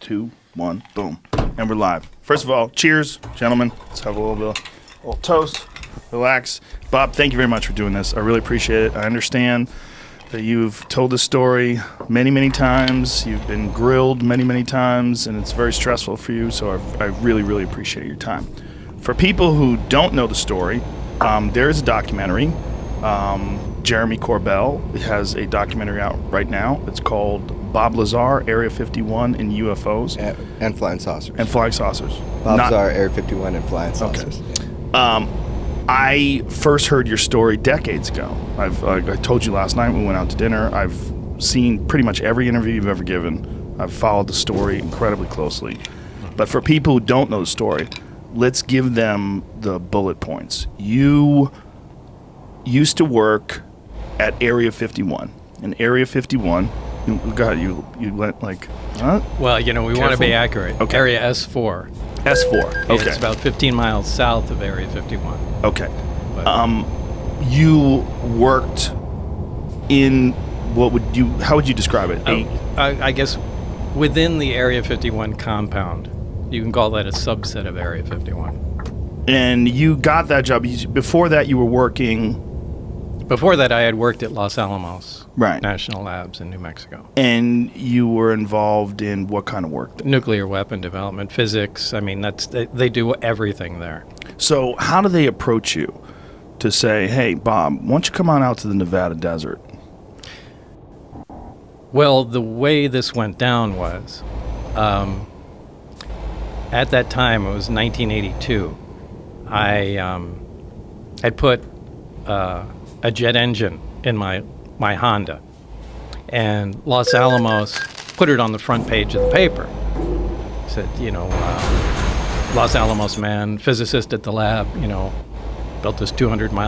2, 1, boom. And we're live. First of all, cheers, gentlemen. Let's have a little toast. Relax. Bob, thank you very much for doing this. I really appreciate it. I understand that you've told this story many, many times. You've been grilled many, many times, and it's very stressful for you, so I really, really appreciate your time. For people who don't know the story, there's a documentary. Jeremy Corbell has a documentary out right now. It's called Bob Lazar, Area 51 and UFOs. And Flying Saucers. And Flying Saucers. Bob Lazar, Area 51 and Flying Saucers. Okay. I first heard your story decades ago. I told you last night we went out to dinner. I've seen pretty much every interview you've ever given. I've followed the story incredibly closely. But for people who don't know the story, let's give them the bullet points. You used to work at Area 51. In Area 51, you went like, huh? Well, we want to be accurate. Okay. Area S4. S4. Okay. It's about 15 miles south of Area 51. Okay. But, you worked in how would you describe it? I guess within the Area 51 compound. You can call that a subset of Area 51. And you got that job. Before that, you were working... Before that, I had worked at Los Alamos Right. National Labs in New Mexico. And you were involved in what kind of work? Nuclear weapon development, physics. I mean, they do everything there. So how do they approach you to say, hey, Bob, why don't you come on out to the Nevada desert? Well, the way this went down was, at that time, it was 1982, I had put a jet engine in my Honda, and Los Alamos put it on the front page of the paper. Said, Los Alamos man, physicist at the lab, built this 200-mile